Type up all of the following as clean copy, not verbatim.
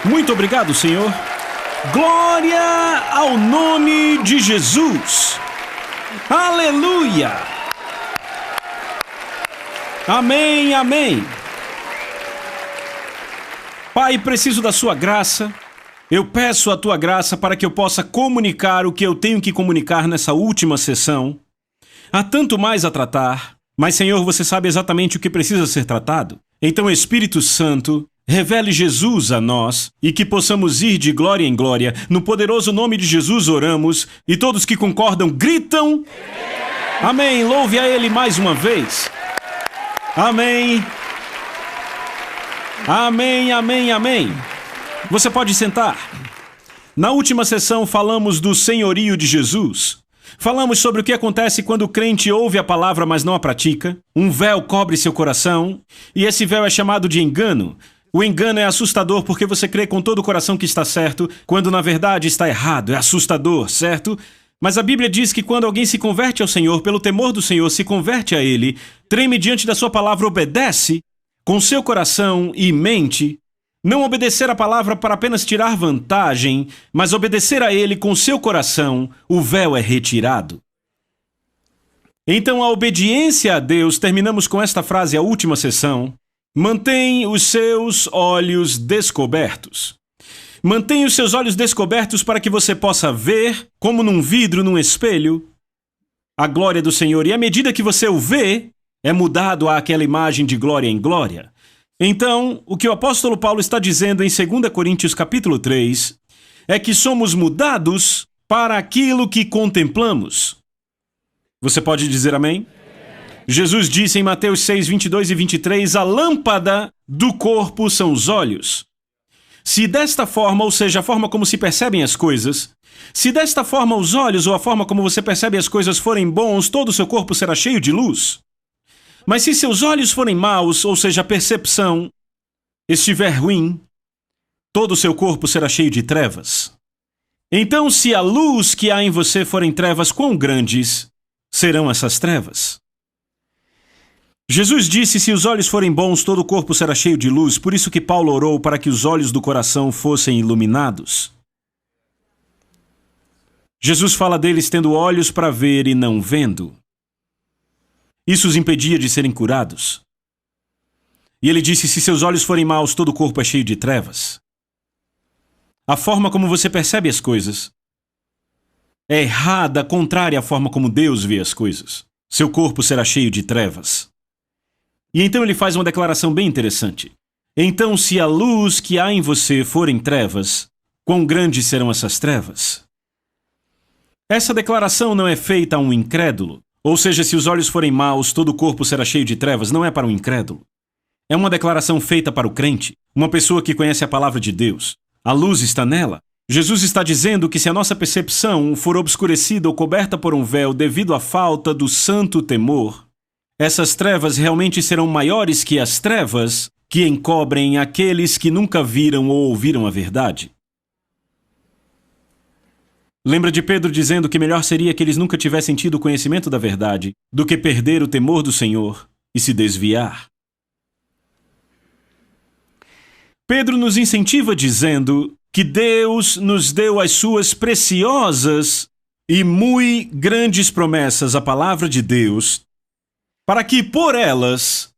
Muito obrigado, Senhor. Glória ao nome de Jesus. Aleluia. Amém, amém. Pai, preciso da sua graça. Eu peço a tua graça para que eu possa comunicar o que eu tenho que comunicar nessa última sessão. Há tanto mais a tratar, mas, Senhor, você sabe exatamente o que precisa ser tratado. Então, Espírito Santo, revele Jesus a nós e que possamos ir de glória em glória. No poderoso nome de Jesus oramos e todos que concordam gritam: amém. Louve a Ele mais uma vez. Amém. Amém, amém, amém. Você pode sentar. Na última sessão falamos do senhorio de Jesus. Falamos sobre o que acontece quando o crente ouve a palavra, mas não a pratica. Um véu cobre seu coração e esse véu é chamado de engano. O engano é assustador porque você crê com todo o coração que está certo, quando na verdade está errado. É assustador, certo? Mas a Bíblia diz que quando alguém se converte ao Senhor, pelo temor do Senhor, se converte a Ele, treme diante da sua palavra, obedece com seu coração e mente, não obedecer a palavra para apenas tirar vantagem, mas obedecer a Ele com seu coração, o véu é retirado. Então a obediência a Deus, terminamos com esta frase a última sessão: mantém os seus olhos descobertos. Mantenha os seus olhos descobertos para que você possa ver, como num vidro, num espelho, a glória do Senhor. E à medida que você o vê, é mudado àquela imagem de glória em glória. Então, o que o apóstolo Paulo está dizendo em 2 Coríntios capítulo 3 é que somos mudados para aquilo que contemplamos. Você pode dizer amém? Jesus disse em Mateus 6, 22 e 23, a lâmpada do corpo são os olhos. Se desta forma, ou seja, a forma como se percebem as coisas, se desta forma os olhos ou a forma como você percebe as coisas forem bons, todo o seu corpo será cheio de luz. Mas se seus olhos forem maus, ou seja, a percepção estiver ruim, todo o seu corpo será cheio de trevas. Então, se a luz que há em você forem trevas, quão grandes serão essas trevas? Jesus disse, se os olhos forem bons, todo o corpo será cheio de luz. Por isso que Paulo orou para que os olhos do coração fossem iluminados. Jesus fala deles tendo olhos para ver e não vendo. Isso os impedia de serem curados. E ele disse, se seus olhos forem maus, todo o corpo é cheio de trevas. A forma como você percebe as coisas é errada, contrária à forma como Deus vê as coisas. Seu corpo será cheio de trevas. E então ele faz uma declaração bem interessante. Então, se a luz que há em você forem trevas, quão grandes serão essas trevas? Essa declaração não é feita a um incrédulo. Ou seja, se os olhos forem maus, todo o corpo será cheio de trevas, não é para um incrédulo. É uma declaração feita para o crente, uma pessoa que conhece a palavra de Deus. A luz está nela. Jesus está dizendo que se a nossa percepção for obscurecida ou coberta por um véu devido à falta do santo temor, essas trevas realmente serão maiores que as trevas que encobrem aqueles que nunca viram ou ouviram a verdade. Lembra de Pedro dizendo que melhor seria que eles nunca tivessem tido conhecimento da verdade do que perder o temor do Senhor e se desviar. Pedro nos incentiva dizendo que Deus nos deu as suas preciosas e muito grandes promessas, a palavra de Deus, para que por elas,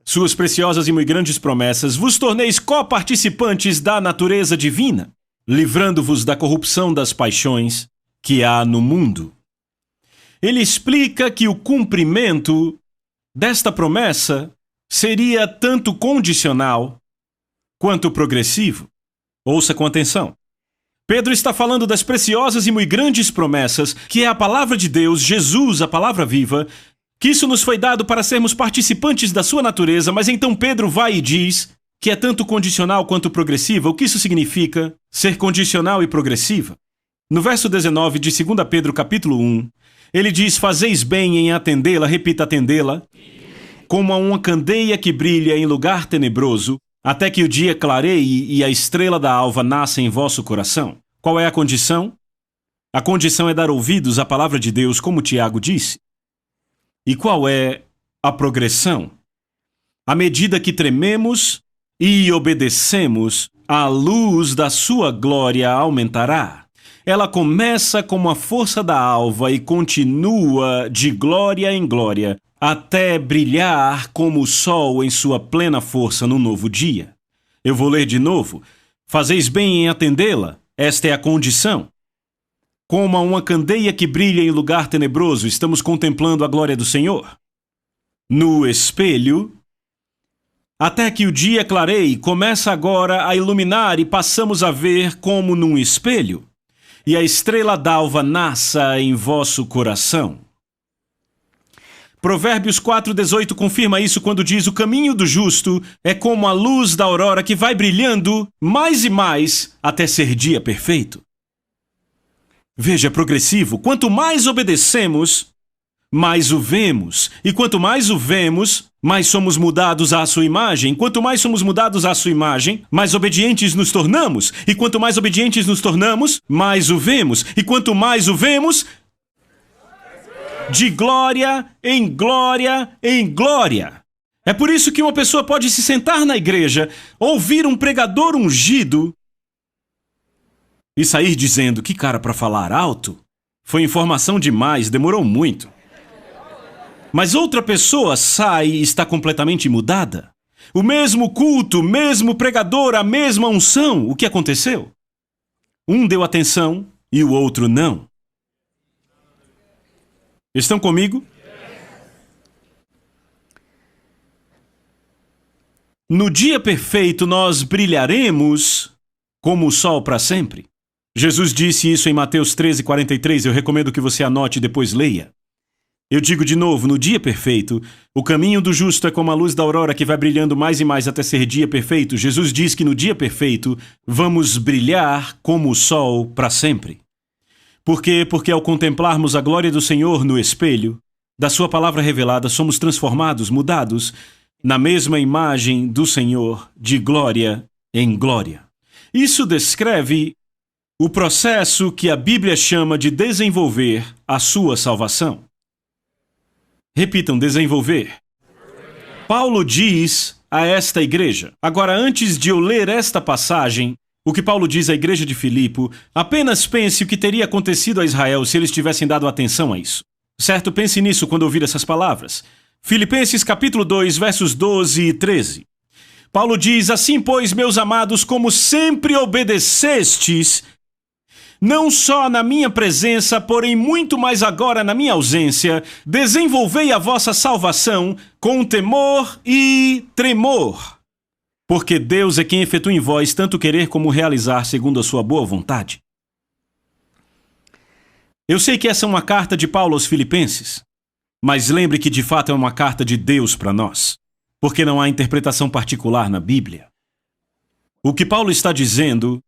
suas preciosas e muito grandes promessas, vos torneis coparticipantes da natureza divina, livrando-vos da corrupção das paixões que há no mundo. Ele explica que o cumprimento desta promessa seria tanto condicional quanto progressivo. Ouça com atenção. Pedro está falando das preciosas e muito grandes promessas, que é a palavra de Deus, Jesus, a palavra viva, que isso nos foi dado para sermos participantes da sua natureza, mas então Pedro vai e diz que é tanto condicional quanto progressiva. O que isso significa, ser condicional e progressiva? No verso 19 de 2 Pedro capítulo 1, ele diz, fazeis bem em atendê-la, repita, atendê-la, como a uma candeia que brilha em lugar tenebroso, até que o dia clareie e a estrela da alva nasça em vosso coração. Qual é a condição? A condição é dar ouvidos à palavra de Deus, como Tiago disse. E qual é a progressão? À medida que trememos e obedecemos a luz da sua glória aumentará. Ela começa como a força da alva e continua de glória em glória, até brilhar como o sol em sua plena força no novo dia. Eu vou ler de novo. Fazeis bem em atendê-la. Esta é a condição. Como a uma candeia que brilha em lugar tenebroso, estamos contemplando a glória do Senhor. No espelho, até que o dia clareie, começa agora a iluminar e passamos a ver como num espelho, e a estrela d'alva nasça em vosso coração. Provérbios 4,18 confirma isso quando diz: o caminho do justo é como a luz da aurora que vai brilhando mais e mais até ser dia perfeito. Veja, é progressivo. Quanto mais obedecemos, mais o vemos. E quanto mais o vemos, mais somos mudados à sua imagem. Quanto mais somos mudados à sua imagem, mais obedientes nos tornamos. E quanto mais obedientes nos tornamos, mais o vemos. E quanto mais o vemos, de glória em glória em glória. É por isso que uma pessoa pode se sentar na igreja, ouvir um pregador ungido e sair dizendo: que cara para falar alto. Foi informação demais, demorou muito. Mas outra pessoa sai e está completamente mudada. O mesmo culto, o mesmo pregador, a mesma unção. O que aconteceu? Um deu atenção e o outro não. Estão comigo? No dia perfeito nós brilharemos como o sol para sempre. Jesus disse isso em Mateus 13:43. Eu recomendo que você anote e depois leia. Eu digo de novo, no dia perfeito, o caminho do justo é como a luz da aurora que vai brilhando mais e mais até ser dia perfeito. Jesus diz que no dia perfeito vamos brilhar como o sol para sempre. Por quê? Porque ao contemplarmos a glória do Senhor no espelho, da sua palavra revelada, somos transformados, mudados, na mesma imagem do Senhor, de glória em glória. Isso descreve o processo que a Bíblia chama de desenvolver a sua salvação. Repitam, desenvolver. Paulo diz a esta igreja. Agora, antes de eu ler esta passagem, o que Paulo diz à igreja de Filipe, apenas pense o que teria acontecido a Israel se eles tivessem dado atenção a isso. Certo? Pense nisso quando ouvir essas palavras. Filipenses capítulo 2, versos 12 e 13. Paulo diz: assim, pois, meus amados, como sempre obedecestes, não só na minha presença, porém muito mais agora na minha ausência, desenvolvei a vossa salvação com temor e tremor. Porque Deus é quem efetua em vós tanto querer como realizar segundo a sua boa vontade. Eu sei que essa é uma carta de Paulo aos Filipenses, mas lembre que de fato é uma carta de Deus para nós, porque não há interpretação particular na Bíblia. O que Paulo está dizendo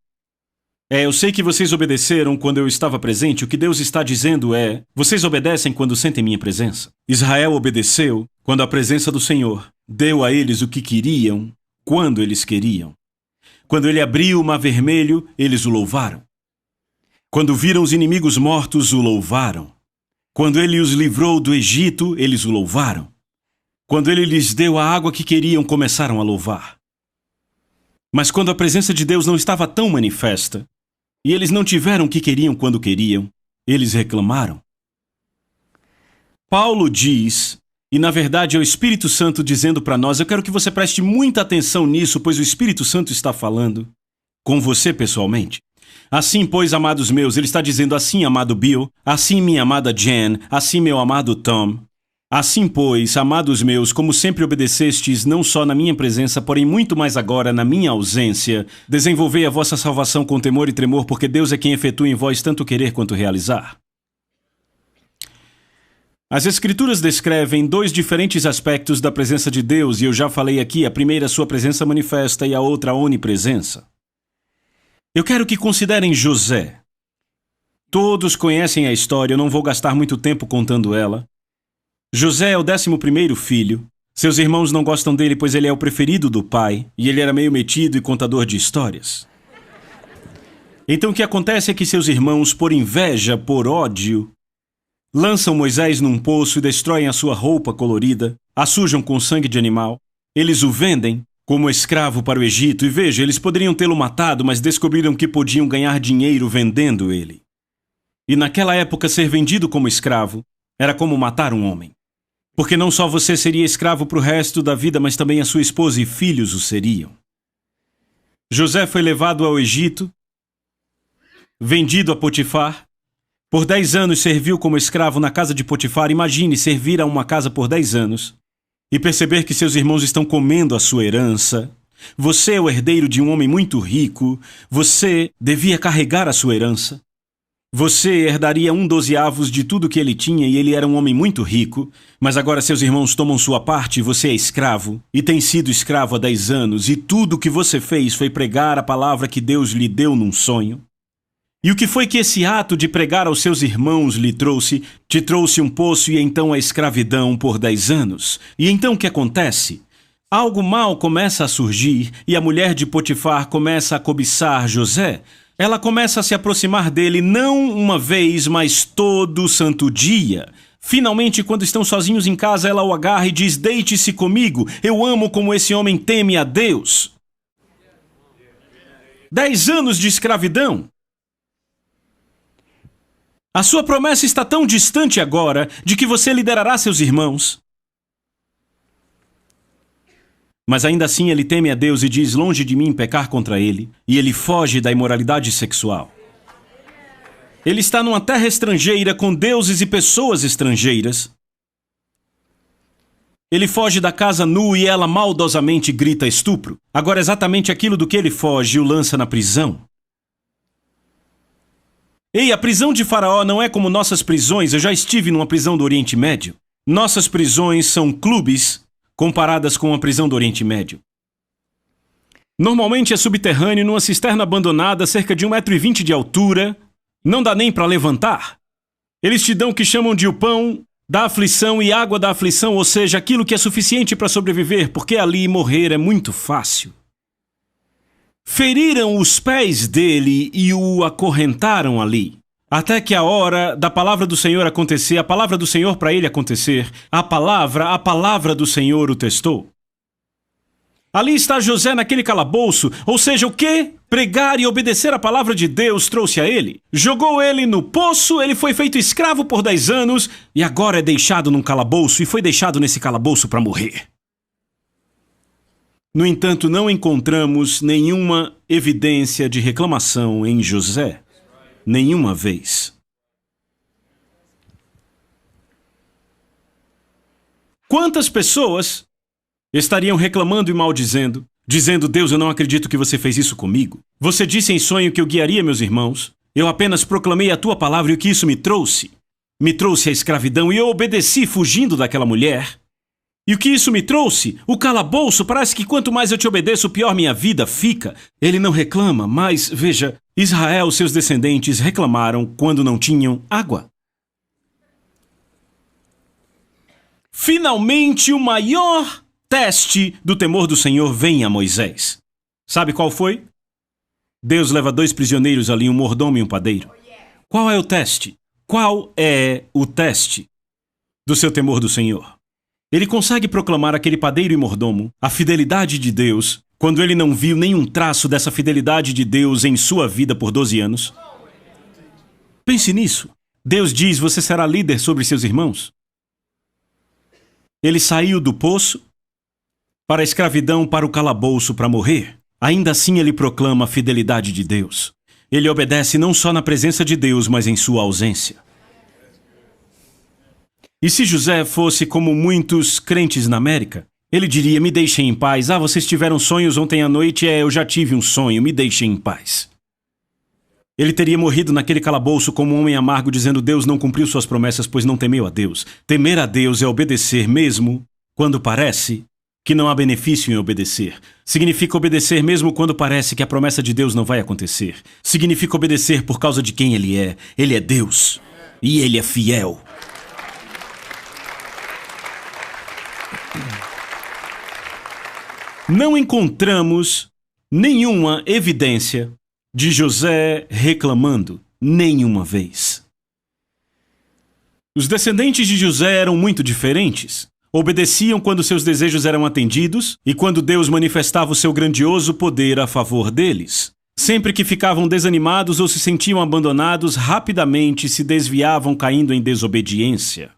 eu sei que vocês obedeceram quando eu estava presente. O que Deus está dizendo é: vocês obedecem quando sentem minha presença. Israel obedeceu quando a presença do Senhor deu a eles o que queriam, quando eles queriam. Quando ele abriu o mar vermelho, eles o louvaram. Quando viram os inimigos mortos, o louvaram. Quando ele os livrou do Egito, eles o louvaram. Quando ele lhes deu a água que queriam, começaram a louvar. Mas quando a presença de Deus não estava tão manifesta, e eles não tiveram o que queriam quando queriam, eles reclamaram. Paulo diz, e na verdade é o Espírito Santo dizendo para nós, eu quero que você preste muita atenção nisso, pois o Espírito Santo está falando com você pessoalmente. Assim, pois, amados meus, ele está dizendo assim, amado Bill, assim, minha amada Jen, assim, meu amado Tom. Assim, pois, amados meus, como sempre obedecestes, não só na minha presença, porém muito mais agora na minha ausência, desenvolvei a vossa salvação com temor e tremor, porque Deus é quem efetua em vós tanto querer quanto realizar. As Escrituras descrevem dois diferentes aspectos da presença de Deus, e eu já falei aqui, a primeira a sua presença manifesta e a outra a onipresença. Eu quero que considerem José. Todos conhecem a história, eu não vou gastar muito tempo contando ela. José é o 11º filho. Seus irmãos não gostam dele, pois ele é o preferido do pai, e ele era meio metido e contador de histórias. Então o que acontece é que seus irmãos, por inveja, por ódio, lançam Moisés num poço e destroem a sua roupa colorida, a sujam com sangue de animal. Eles o vendem como escravo para o Egito, e veja, eles poderiam tê-lo matado, mas descobriram que podiam ganhar dinheiro vendendo ele. E naquela época, ser vendido como escravo era como matar um homem. Porque não só você seria escravo para o resto da vida, mas também a sua esposa e filhos o seriam. José foi levado ao Egito, vendido a Potifar. Por 10 anos serviu como escravo na casa de Potifar. Imagine servir a uma casa por 10 anos e perceber que seus irmãos estão comendo a sua herança. Você é o herdeiro de um homem muito rico. Você devia carregar a sua herança. Você herdaria 1/12 de tudo que ele tinha e ele era um homem muito rico, mas agora seus irmãos tomam sua parte e você é escravo, e tem sido escravo há 10 anos, e tudo o que você fez foi pregar a palavra que Deus lhe deu num sonho. E o que foi que esse ato de pregar aos seus irmãos lhe trouxe? Te trouxe um poço e então a escravidão por 10 anos. E então o que acontece? Algo mal começa a surgir e a mulher de Potifar começa a cobiçar José. Ela começa a se aproximar dele não uma vez, mas todo santo dia. Finalmente, quando estão sozinhos em casa, ela o agarra e diz: "Deite-se comigo, eu amo como esse homem teme a Deus." 10 anos de escravidão. A sua promessa está tão distante agora de que você liderará seus irmãos. Mas ainda assim ele teme a Deus e diz: "Longe de mim pecar contra ele." E ele foge da imoralidade sexual. Ele está numa terra estrangeira com deuses e pessoas estrangeiras. Ele foge da casa nu e ela maldosamente grita estupro. Agora exatamente aquilo do que ele foge o lança na prisão. Ei, a prisão de Faraó não é como nossas prisões. Eu já estive numa prisão do Oriente Médio. Nossas prisões são clubes comparadas com a prisão do Oriente Médio. Normalmente é subterrâneo, numa cisterna abandonada, cerca de 1,20 m de altura. Não dá nem para levantar. Eles te dão o que chamam de o pão da aflição e água da aflição, ou seja, aquilo que é suficiente para sobreviver, porque ali morrer é muito fácil. Feriram os pés dele e o acorrentaram ali, até que a hora da palavra do Senhor acontecer, a palavra do Senhor para ele acontecer, a palavra do Senhor o testou. Ali está José naquele calabouço, ou seja, o quê? Pregar e obedecer a palavra de Deus trouxe a ele. Jogou ele no poço, ele foi feito escravo por 10 anos e agora é deixado num calabouço e foi deixado nesse calabouço para morrer. No entanto, não encontramos nenhuma evidência de reclamação em José. Nenhuma vez. Quantas pessoas estariam reclamando e maldizendo, dizendo: "Deus, eu não acredito que você fez isso comigo. Você disse em sonho que eu guiaria meus irmãos. Eu apenas proclamei a tua palavra e o que isso me trouxe? Me trouxe a escravidão e eu obedeci fugindo daquela mulher. E o que isso me trouxe? O calabouço. Parece que quanto mais eu te obedeço, pior minha vida fica." Ele não reclama, mas, veja, Israel, seus descendentes, reclamaram quando não tinham água. Finalmente, o maior teste do temor do Senhor vem a Moisés. Sabe qual foi? Deus leva 2 prisioneiros ali, um mordomo e um padeiro. Qual é o teste? Qual é o teste do seu temor do Senhor? Ele consegue proclamar aquele padeiro e mordomo a fidelidade de Deus quando ele não viu nenhum traço dessa fidelidade de Deus em sua vida por 12 anos? Pense nisso. Deus diz: "Você será líder sobre seus irmãos." Ele saiu do poço para a escravidão, para o calabouço, para morrer. Ainda assim ele proclama a fidelidade de Deus. Ele obedece não só na presença de Deus, mas em sua ausência. E se José fosse como muitos crentes na América, ele diria: "Me deixem em paz. Vocês tiveram sonhos ontem à noite? Eu já tive um sonho. Me deixem em paz." Ele teria morrido naquele calabouço como um homem amargo, dizendo: "Deus não cumpriu suas promessas, pois não temeu a Deus." Temer a Deus é obedecer mesmo quando parece que não há benefício em obedecer. Significa obedecer mesmo quando parece que a promessa de Deus não vai acontecer. Significa obedecer por causa de quem Ele é. Ele é Deus. E Ele é fiel. Não encontramos nenhuma evidência de José reclamando, nenhuma vez. Os descendentes de José eram muito diferentes. Obedeciam quando seus desejos eram atendidos e quando Deus manifestava o seu grandioso poder a favor deles. Sempre que ficavam desanimados ou se sentiam abandonados, rapidamente se desviavam caindo em desobediência.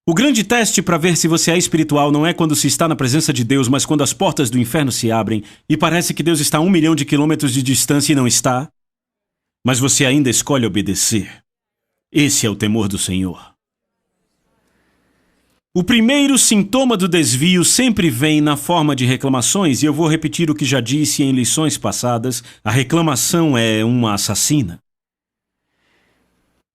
O grande teste para ver se você é espiritual não é quando se está na presença de Deus, mas quando as portas do inferno se abrem e parece que Deus está a 1 milhão de quilômetros de distância e não está, mas você ainda escolhe obedecer. Esse é o temor do Senhor. O primeiro sintoma do desvio sempre vem na forma de reclamações, e eu vou repetir o que já disse em lições passadas: a reclamação é uma assassina.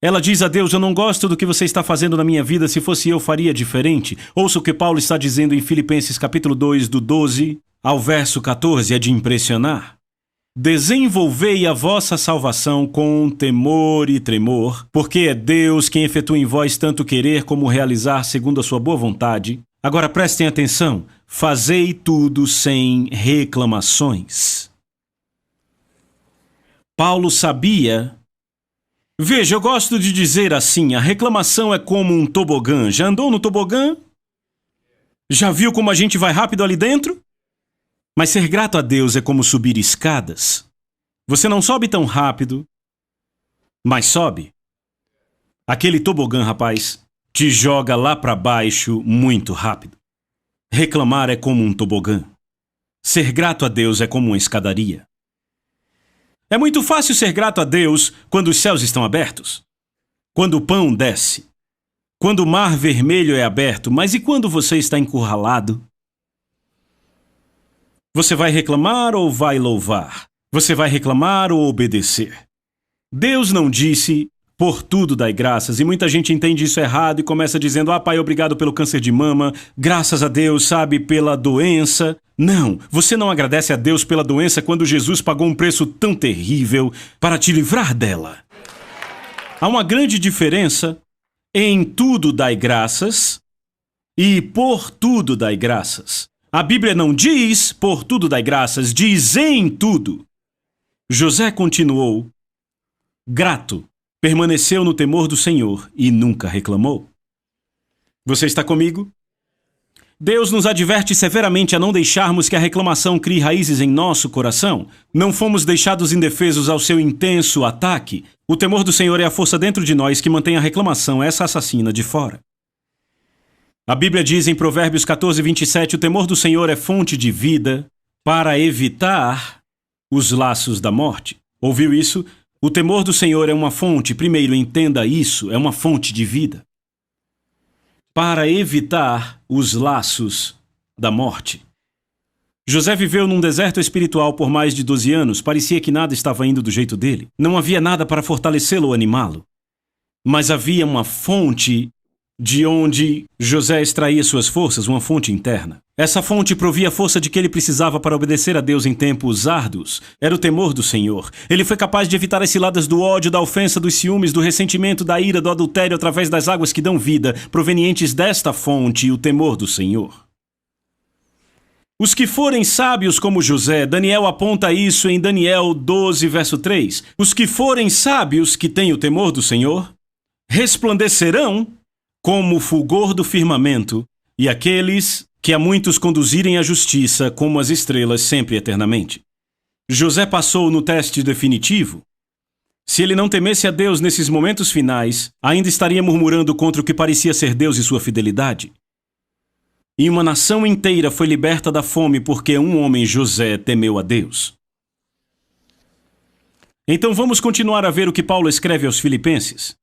Ela diz a Deus: eu não gosto do que você está fazendo na minha vida, se fosse eu faria diferente. Ouça o que Paulo está dizendo em Filipenses capítulo 2, do 12 ao verso 14, é de impressionar. Desenvolvei a vossa salvação com temor e tremor, porque é Deus quem efetua em vós tanto querer como realizar segundo a sua boa vontade. Agora prestem atenção, fazei tudo sem reclamações. Paulo sabia. Veja, eu gosto de dizer assim, a reclamação é como um tobogã. Já andou no tobogã? Já viu como a gente vai rápido ali dentro? Mas ser grato a Deus é como subir escadas. Você não sobe tão rápido, mas sobe. Aquele tobogã, rapaz, te joga lá para baixo muito rápido. Reclamar é como um tobogã. Ser grato a Deus é como uma escadaria. É muito fácil ser grato a Deus quando os céus estão abertos, quando o pão desce, quando o mar vermelho é aberto, mas e quando você está encurralado? Você vai reclamar ou vai louvar? Você vai reclamar ou obedecer? Deus não disse, por tudo dai graças, e muita gente entende isso errado e começa dizendo, pai, obrigado pelo câncer de mama, graças a Deus, sabe, pela doença. Não, você não agradece a Deus pela doença quando Jesus pagou um preço tão terrível para te livrar dela. Há uma grande diferença em tudo dai graças e por tudo dai graças. A Bíblia não diz, por tudo dai graças, diz em tudo. José continuou, grato, permaneceu no temor do Senhor e nunca reclamou. Você está comigo? Deus nos adverte severamente a não deixarmos que a reclamação crie raízes em nosso coração. Não fomos deixados indefesos ao seu intenso ataque. O temor do Senhor é a força dentro de nós que mantém a reclamação, essa assassina, de fora. A Bíblia diz em Provérbios 14, 27, o temor do Senhor é fonte de vida para evitar os laços da morte. Ouviu isso? O temor do Senhor é uma fonte, primeiro entenda isso, é uma fonte de vida. Para evitar os laços da morte. José viveu num deserto espiritual por mais de 12 anos, parecia que nada estava indo do jeito dele. Não havia nada para fortalecê-lo ou animá-lo. Mas havia uma fonte de onde José extraía suas forças, uma fonte interna. Essa fonte provia a força de que ele precisava para obedecer a Deus em tempos árduos. Era o temor do Senhor. Ele foi capaz de evitar as ciladas do ódio, da ofensa, dos ciúmes, do ressentimento, da ira, do adultério através das águas que dão vida, provenientes desta fonte, o temor do Senhor. Os que forem sábios como José, Daniel aponta isso em Daniel 12, verso 3. Os que forem sábios, que têm o temor do Senhor, resplandecerão como o fulgor do firmamento, e aqueles que a muitos conduzirem à justiça como as estrelas sempre e eternamente. José passou no teste definitivo. Se ele não temesse a Deus nesses momentos finais, ainda estaria murmurando contra o que parecia ser Deus e sua fidelidade. E uma nação inteira foi liberta da fome porque um homem, José, temeu a Deus. Então vamos continuar a ver o que Paulo escreve aos Filipenses.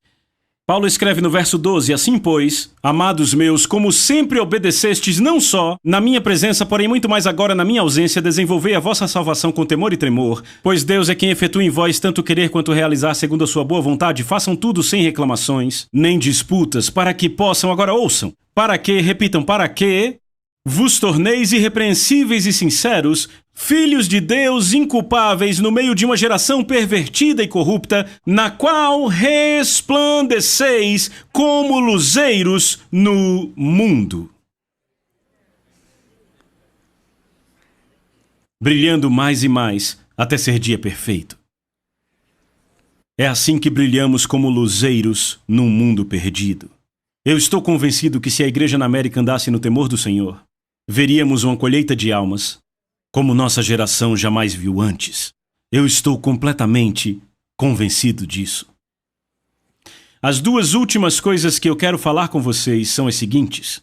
Paulo escreve no verso 12, assim pois, amados meus, como sempre obedecestes não só na minha presença, porém muito mais agora na minha ausência, desenvolvei a vossa salvação com temor e tremor, pois Deus é quem efetua em vós tanto querer quanto realizar segundo a sua boa vontade, façam tudo sem reclamações, nem disputas, para que possam, agora ouçam, para que, repitam, para que vos torneis irrepreensíveis e sinceros, filhos de Deus inculpáveis no meio de uma geração pervertida e corrupta, na qual resplandeceis como luzeiros no mundo. Brilhando mais e mais até ser dia perfeito. É assim que brilhamos como luzeiros num mundo perdido. Eu estou convencido que se a igreja na América andasse no temor do Senhor, veríamos uma colheita de almas como nossa geração jamais viu antes. Eu estou completamente convencido disso. As duas últimas coisas que eu quero falar com vocês são as seguintes.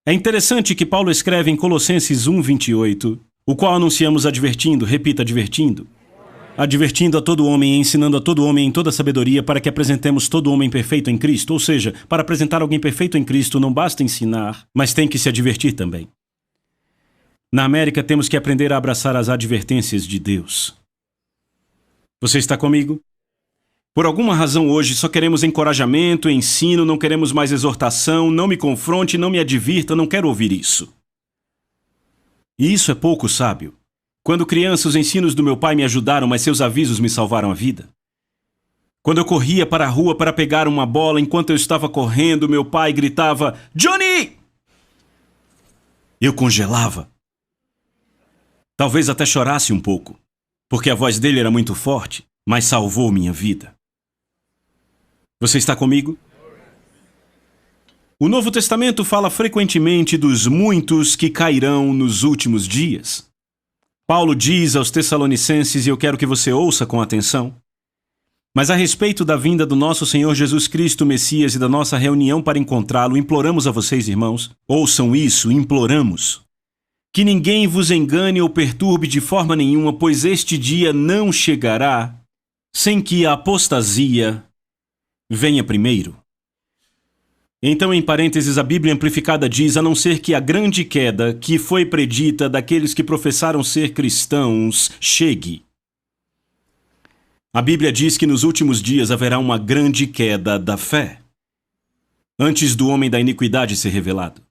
É interessante que Paulo escreve em Colossenses 1:28, o qual anunciamos advertindo, repita, advertindo a todo homem e ensinando a todo homem em toda sabedoria para que apresentemos todo homem perfeito em Cristo. Ou seja, para apresentar alguém perfeito em Cristo não basta ensinar, mas tem que se advertir também. Na América temos que aprender a abraçar as advertências de Deus. Você está comigo? Por alguma razão hoje só queremos encorajamento, ensino, não queremos mais exortação, não me confronte, não me advirta, não quero ouvir isso. E isso é pouco sábio. Quando criança, os ensinos do meu pai me ajudaram, mas seus avisos me salvaram a vida. Quando eu corria para a rua para pegar uma bola, enquanto eu estava correndo, meu pai gritava, "Johnny!" Eu congelava. Talvez até chorasse um pouco, porque a voz dele era muito forte, mas salvou minha vida. Você está comigo? O Novo Testamento fala frequentemente dos muitos que cairão nos últimos dias. Paulo diz aos Tessalonicenses, e eu quero que você ouça com atenção, mas a respeito da vinda do nosso Senhor Jesus Cristo, Messias, e da nossa reunião para encontrá-lo, imploramos a vocês, irmãos, ouçam isso, imploramos, que ninguém vos engane ou perturbe de forma nenhuma, pois este dia não chegará sem que a apostasia venha primeiro. Então, em parênteses, a Bíblia Amplificada diz, a não ser que a grande queda que foi predita daqueles que professaram ser cristãos chegue. A Bíblia diz que nos últimos dias haverá uma grande queda da fé, antes do homem da iniquidade ser revelado.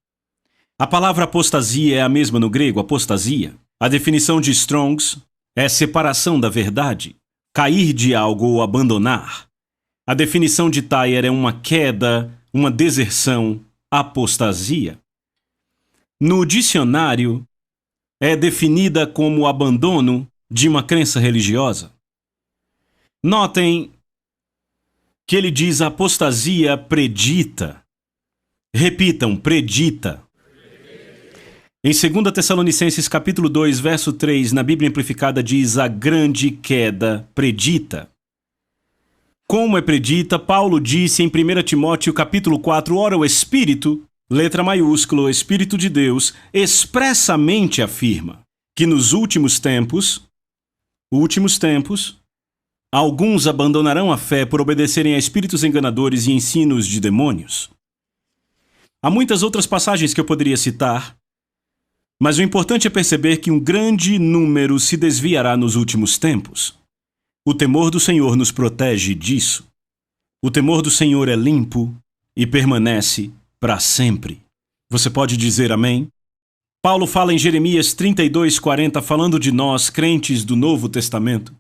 A palavra apostasia é a mesma no grego, apostasia. A definição de Strong's é separação da verdade, cair de algo ou abandonar. A definição de Thayer é uma queda, uma deserção, apostasia. No dicionário, é definida como o abandono de uma crença religiosa. Notem que ele diz apostasia predita. Repitam, predita. Em 2 Tessalonicenses capítulo 2, verso 3, na Bíblia Amplificada diz a grande queda predita. Como é predita, Paulo disse em 1 Timóteo capítulo 4, ora o Espírito, letra maiúscula, o Espírito de Deus, expressamente afirma que nos últimos tempos, alguns abandonarão a fé por obedecerem a espíritos enganadores e ensinos de demônios. Há muitas outras passagens que eu poderia citar, mas o importante é perceber que um grande número se desviará nos últimos tempos. O temor do Senhor nos protege disso. O temor do Senhor é limpo e permanece para sempre. Você pode dizer amém? Paulo fala em Jeremias 32:40, falando de nós, crentes do Novo Testamento.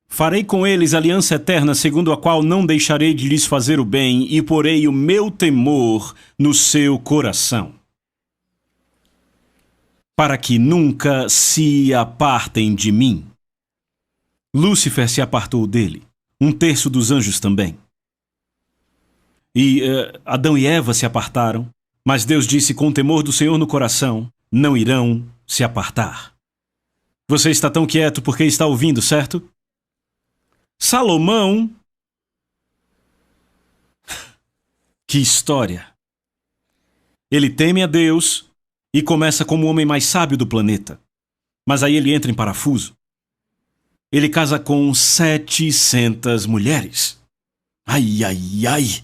Farei com eles aliança eterna, segundo a qual não deixarei de lhes fazer o bem, e porei o meu temor no seu coração, para que nunca se apartem de mim. Lúcifer se apartou dele, 1/3 dos anjos também. E Adão e Eva se apartaram, mas Deus disse, com o temor do Senhor no coração, não irão se apartar. Você está tão quieto porque está ouvindo, certo? Salomão... Que história! Ele teme a Deus e começa como o homem mais sábio do planeta. Mas aí ele entra em parafuso. Ele casa com 700 mulheres. Ai, ai, ai!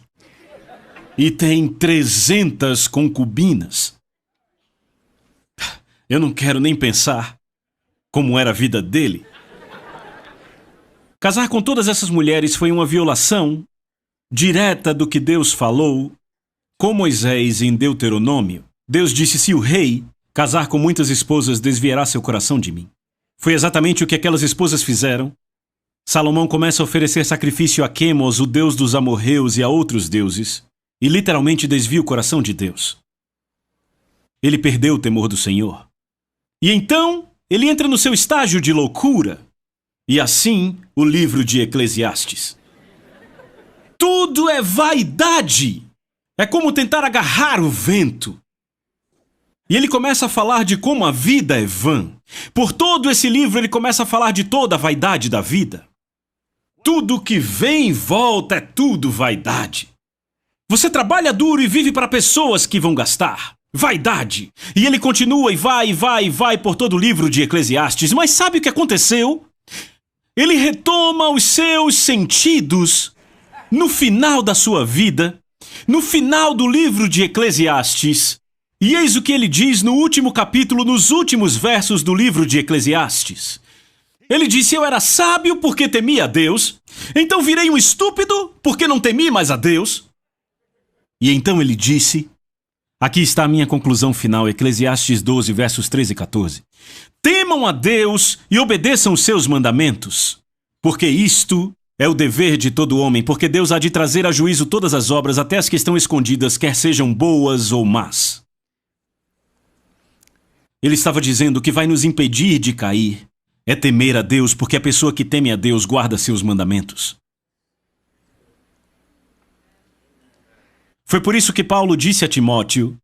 E tem 300 concubinas. Eu não quero nem pensar como era a vida dele. Casar com todas essas mulheres foi uma violação direta do que Deus falou com Moisés em Deuteronômio. Deus disse, se o rei casar com muitas esposas, desviará seu coração de mim. Foi exatamente o que aquelas esposas fizeram. Salomão começa a oferecer sacrifício a Quemos, o deus dos amorreus, e a outros deuses, e literalmente desvia o coração de Deus. Ele perdeu o temor do Senhor. E então, ele entra no seu estágio de loucura. E assim, o livro de Eclesiastes. Tudo é vaidade! É como tentar agarrar o vento. E ele começa a falar de como a vida é vã. Por todo esse livro ele começa a falar de toda a vaidade da vida. Tudo que vem e volta é tudo vaidade. Você trabalha duro e vive para pessoas que vão gastar. Vaidade. E ele continua e vai por todo o livro de Eclesiastes. Mas sabe o que aconteceu? Ele retoma os seus sentidos no final da sua vida, no final do livro de Eclesiastes. E eis o que ele diz no último capítulo, nos últimos versos do livro de Eclesiastes. Ele disse: eu era sábio porque temia a Deus, então virei um estúpido porque não temi mais a Deus. E então ele disse, aqui está a minha conclusão final, Eclesiastes 12, versos 13 e 14. Temam a Deus e obedeçam os seus mandamentos, porque isto é o dever de todo homem, porque Deus há de trazer a juízo todas as obras, até as que estão escondidas, quer sejam boas ou más. Ele estava dizendo que vai nos impedir de cair é temer a Deus, porque a pessoa que teme a Deus guarda seus mandamentos. Foi por isso que Paulo disse a Timóteo,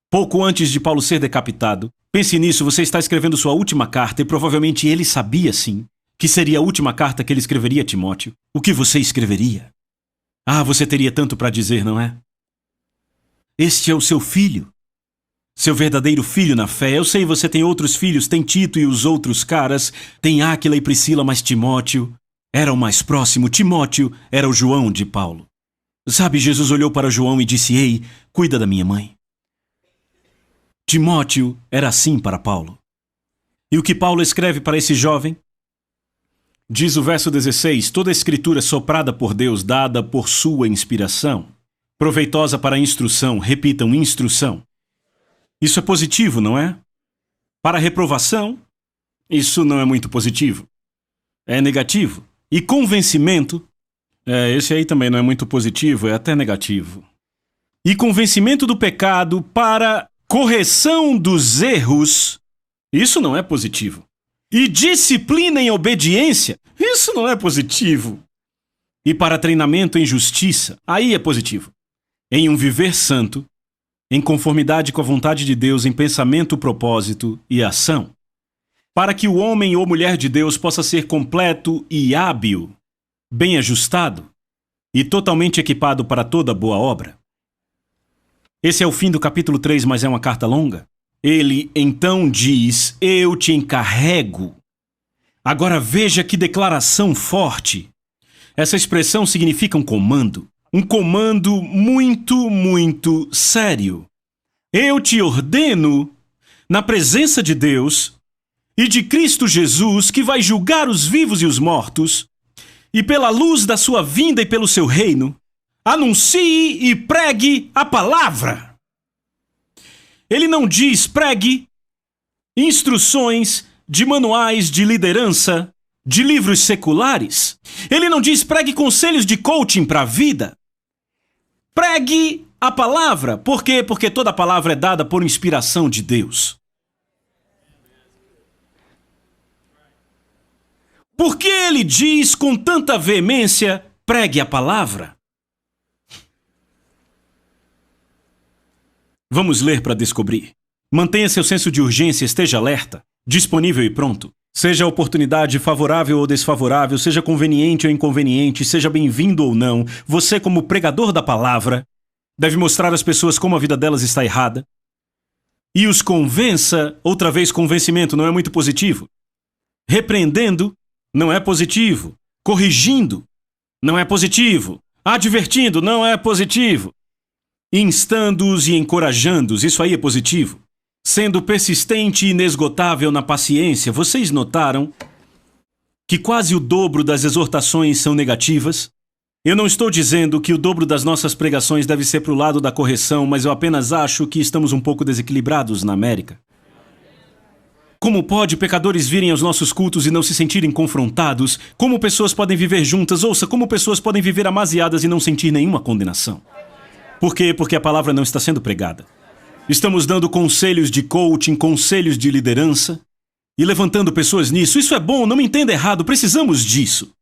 pouco antes de Paulo ser decapitado, pense nisso, você está escrevendo sua última carta e provavelmente ele sabia sim que seria a última carta que ele escreveria a Timóteo. O que você escreveria? Ah, você teria tanto para dizer, não é? Este é o seu filho. Seu verdadeiro filho na fé. Eu sei, você tem outros filhos, tem Tito e os outros caras, tem Áquila e Priscila, mas Timóteo era o mais próximo. Timóteo era o João de Paulo. Sabe, Jesus olhou para João e disse, ei, cuida da minha mãe. Timóteo era assim para Paulo. E o que Paulo escreve para esse jovem? Diz o verso 16, toda a escritura soprada por Deus, dada por sua inspiração, proveitosa para a instrução, repitam, instrução. Isso é positivo, não é? Para a reprovação, isso não é muito positivo. É negativo. E convencimento, esse aí também não é muito positivo, é até negativo. E convencimento do pecado para correção dos erros, isso não é positivo. E disciplina em obediência, isso não é positivo. E para treinamento em justiça, aí é positivo. Em um viver santo, em conformidade com a vontade de Deus, em pensamento, propósito e ação, para que o homem ou mulher de Deus possa ser completo e hábil, bem ajustado e totalmente equipado para toda boa obra. Esse é o fim do capítulo 3, mas é uma carta longa. Ele então diz, eu te encarrego. Agora veja que declaração forte. Essa expressão significa um comando muito, muito sério. Eu te ordeno, na presença de Deus e de Cristo Jesus, que vai julgar os vivos e os mortos, e pela luz da sua vinda e pelo seu reino, anuncie e pregue a palavra. Ele não diz pregue instruções de manuais de liderança, de livros seculares. Ele não diz pregue conselhos de coaching para a vida. Pregue a palavra. Por quê? Porque toda a palavra é dada por inspiração de Deus. Por que ele diz com tanta veemência, pregue a palavra? Vamos ler para descobrir. Mantenha seu senso de urgência, esteja alerta, disponível e pronto. Seja a oportunidade favorável ou desfavorável, seja conveniente ou inconveniente, seja bem-vindo ou não, você como pregador da palavra deve mostrar às pessoas como a vida delas está errada e os convença, outra vez convencimento não é muito positivo, repreendendo não é positivo, corrigindo não é positivo, advertindo não é positivo, instando-os e encorajando-os, isso aí é positivo. Sendo persistente e inesgotável na paciência, vocês notaram que quase o dobro das exortações são negativas? Eu não estou dizendo que o dobro das nossas pregações deve ser para o lado da correção, mas eu apenas acho que estamos um pouco desequilibrados na América. Como pode pecadores virem aos nossos cultos e não se sentirem confrontados? Como pessoas podem viver juntas? Ouça, como pessoas podem viver amaziadas e não sentir nenhuma condenação? Por quê? Porque a palavra não está sendo pregada. Estamos dando conselhos de coaching, conselhos de liderança e levantando pessoas nisso. Isso é bom, não me entenda errado, precisamos disso.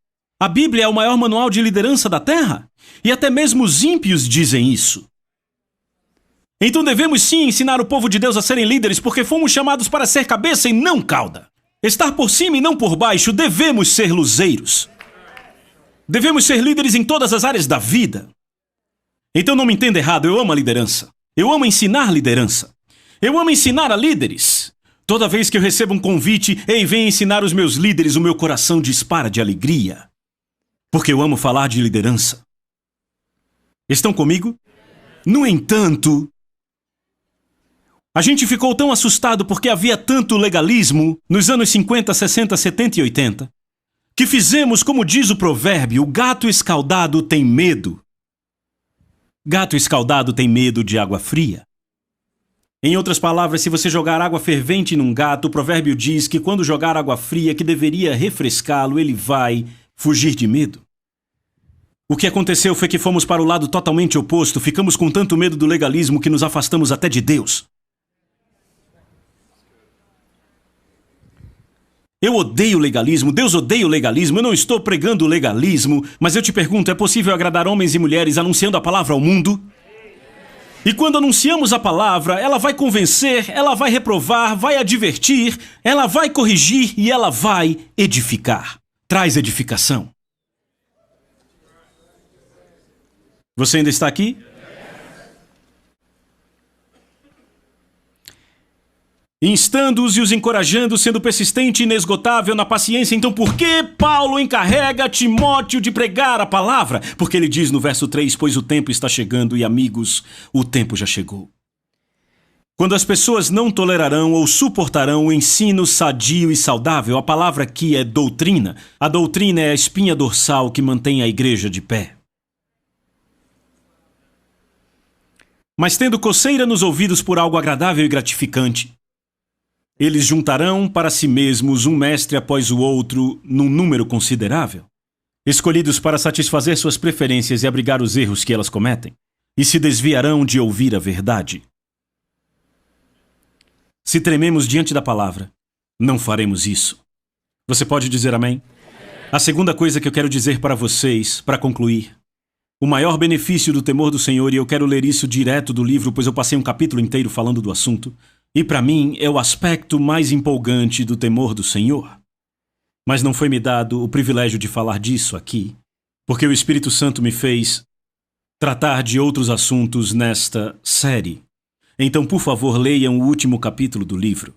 A Bíblia é o maior manual de liderança da Terra. E até mesmo os ímpios dizem isso. Então devemos sim ensinar o povo de Deus a serem líderes, porque fomos chamados para ser cabeça e não cauda. Estar por cima e não por baixo, devemos ser luzeiros. Devemos ser líderes em todas as áreas da vida. Então não me entenda errado, eu amo a liderança. Eu amo ensinar liderança. Eu amo ensinar a líderes. Toda vez que eu recebo um convite, ei, vem ensinar os meus líderes, o meu coração dispara de alegria. Porque eu amo falar de liderança. Estão comigo? No entanto, a gente ficou tão assustado porque havia tanto legalismo nos anos 50, 60, 70 e 80, que fizemos, como diz o provérbio, o gato escaldado tem medo. Gato escaldado tem medo de água fria. Em outras palavras, se você jogar água fervente num gato, o provérbio diz que quando jogar água fria que deveria refrescá-lo, ele vai fugir de medo. O que aconteceu foi que fomos para o lado totalmente oposto, ficamos com tanto medo do legalismo que nos afastamos até de Deus. Eu odeio legalismo, Deus odeia o legalismo, eu não estou pregando o legalismo, mas eu te pergunto, é possível agradar homens e mulheres anunciando a palavra ao mundo? E quando anunciamos a palavra, ela vai convencer, ela vai reprovar, vai advertir, ela vai corrigir e ela vai edificar. Traz edificação. Você ainda está aqui? Instando-os e os encorajando, sendo persistente e inesgotável na paciência. Então por que Paulo encarrega Timóteo de pregar a palavra? Porque ele diz no verso 3, pois o tempo está chegando e amigos, o tempo já chegou. Quando as pessoas não tolerarão ou suportarão o ensino sadio e saudável, a palavra aqui é doutrina. A doutrina é a espinha dorsal que mantém a igreja de pé. Mas tendo coceira nos ouvidos por algo agradável e gratificante, eles juntarão para si mesmos um mestre após o outro num número considerável, escolhidos para satisfazer suas preferências e abrigar os erros que elas cometem, e se desviarão de ouvir a verdade. Se trememos diante da palavra, não faremos isso. Você pode dizer amém? A segunda coisa que eu quero dizer para vocês, para concluir, o maior benefício do temor do Senhor, e eu quero ler isso direto do livro, pois eu passei um capítulo inteiro falando do assunto, e para mim é o aspecto mais empolgante do temor do Senhor. Mas não foi me dado o privilégio de falar disso aqui, porque o Espírito Santo me fez tratar de outros assuntos nesta série. Então, por favor, leiam o último capítulo do livro.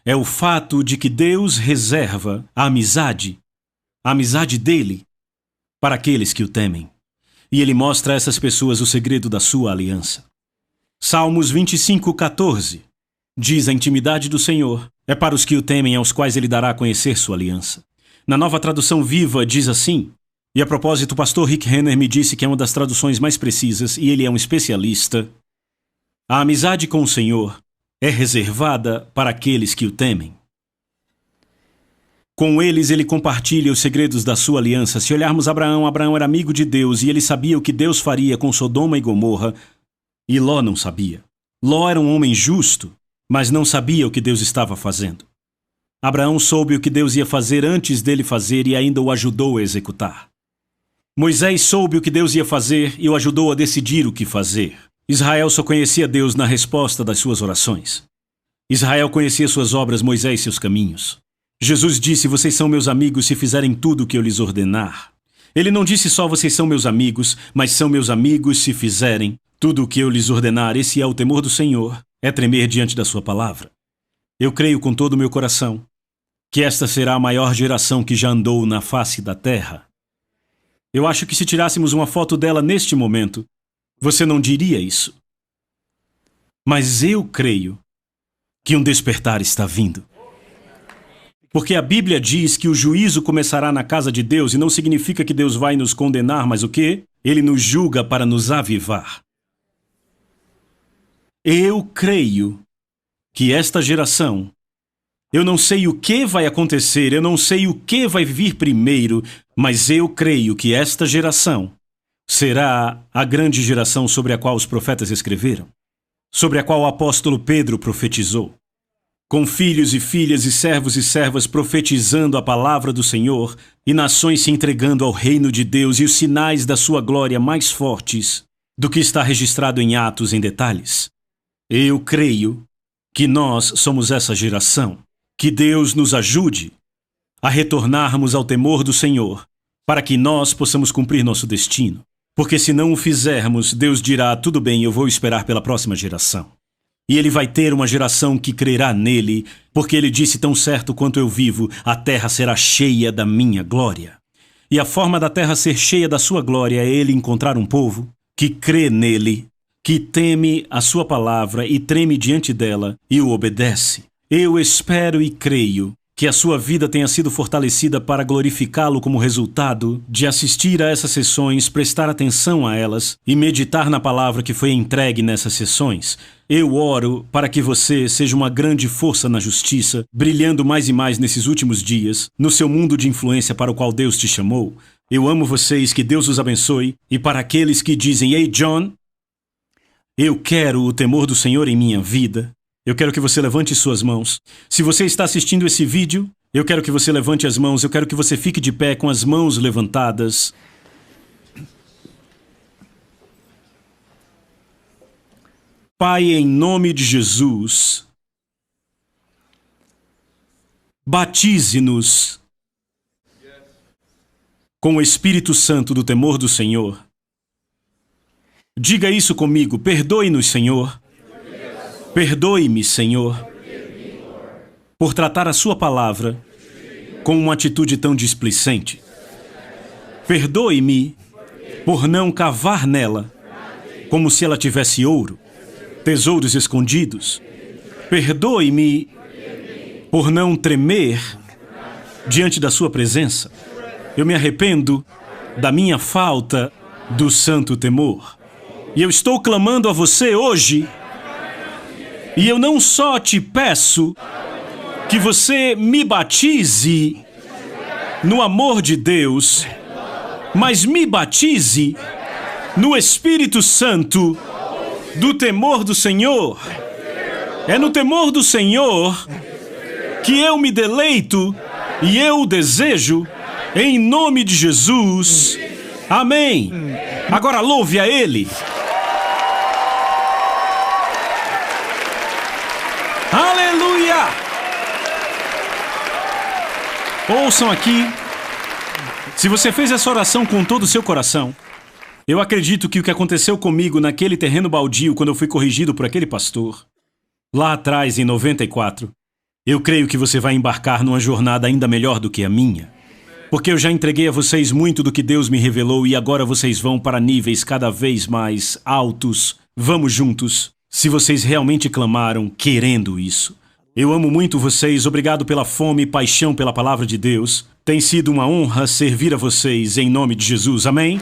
É o fato de que Deus reserva a amizade dele, para aqueles que o temem. E ele mostra a essas pessoas o segredo da sua aliança. Salmos 25:14 diz: a intimidade do Senhor é para os que o temem, aos quais ele dará a conhecer sua aliança. Na Nova Tradução Viva diz assim, e a propósito o pastor Rick Renner me disse que é uma das traduções mais precisas e ele é um especialista. A amizade com o Senhor é reservada para aqueles que o temem. Com eles ele compartilha os segredos da sua aliança. Se olharmos Abraão era amigo de Deus e ele sabia o que Deus faria com Sodoma e Gomorra, e Ló não sabia. Ló era um homem justo, mas não sabia o que Deus estava fazendo. Abraão soube o que Deus ia fazer antes dele fazer e ainda o ajudou a executar. Moisés soube o que Deus ia fazer e o ajudou a decidir o que fazer. Israel só conhecia Deus na resposta das suas orações. Israel conhecia suas obras, Moisés seus caminhos. Jesus disse: vocês são meus amigos se fizerem tudo o que eu lhes ordenar. Ele não disse só vocês são meus amigos, mas são meus amigos se fizerem tudo o que eu lhes ordenar. Esse é o temor do Senhor, é tremer diante da sua palavra. Eu creio com todo o meu coração que esta será a maior geração que já andou na face da terra. Eu acho que se tirássemos uma foto dela neste momento, você não diria isso. Mas eu creio que um despertar está vindo. Porque a Bíblia diz que o juízo começará na casa de Deus e não significa que Deus vai nos condenar, mas o quê? Ele nos julga para nos avivar. Eu creio que esta geração, eu não sei o que vai acontecer, eu não sei o que vai vir primeiro, mas eu creio que esta geração será a grande geração sobre a qual os profetas escreveram, sobre a qual o apóstolo Pedro profetizou. com filhos e filhas e servos e servas profetizando a palavra do Senhor e nações se entregando ao reino de Deus e os sinais da sua glória mais fortes do que está registrado em Atos em detalhes. Eu creio que nós somos essa geração. Que Deus nos ajude a retornarmos ao temor do Senhor, para que nós possamos cumprir nosso destino. Porque se não o fizermos, Deus dirá, tudo bem, eu vou esperar pela próxima geração. E ele vai ter uma geração que crerá nele, porque ele disse tão certo quanto eu vivo, a terra será cheia da minha glória. E a forma da terra ser cheia da sua glória é ele encontrar um povo que crê nele, que teme a sua palavra e treme diante dela e o obedece. Eu espero e creio que a sua vida tenha sido fortalecida para glorificá-lo como resultado de assistir a essas sessões, prestar atenção a elas e meditar na palavra que foi entregue nessas sessões. Eu oro para que você seja uma grande força na justiça, brilhando mais e mais nesses últimos dias, no seu mundo de influência para o qual Deus te chamou. Eu amo vocês, que Deus os abençoe. E para aqueles que dizem, ei John, eu quero o temor do Senhor em minha vida, eu quero que você levante suas mãos. Se você está assistindo esse vídeo, eu quero que você levante as mãos, eu quero que você fique de pé com as mãos levantadas. Pai, em nome de Jesus, batize-nos com o Espírito Santo do temor do Senhor. Diga isso comigo, perdoe-nos, Senhor. Perdoe-me, Senhor, por tratar a sua palavra com uma atitude tão displicente. Perdoe-me por não cavar nela como se ela tivesse ouro, tesouros escondidos. Perdoe-me por não tremer diante da sua presença. Eu me arrependo da minha falta do santo temor. E eu estou clamando a você hoje. E eu não só te peço que você me batize no amor de Deus, mas me batize no Espírito Santo do temor do Senhor. É no temor do Senhor que eu me deleito e eu o desejo, em nome de Jesus. Amém. Agora louve a Ele. Aleluia! Ouçam aqui. Se você fez essa oração com todo o seu coração, eu acredito que o que aconteceu comigo naquele terreno baldio quando eu fui corrigido por aquele pastor, lá atrás em 94, eu creio que você vai embarcar numa jornada ainda melhor do que a minha. Porque eu já entreguei a vocês muito do que Deus me revelou e agora vocês vão para níveis cada vez mais altos. Vamos juntos. Se vocês realmente clamaram querendo isso. Eu amo muito vocês, obrigado pela fome e paixão pela palavra de Deus. Tem sido uma honra servir a vocês em nome de Jesus, amém?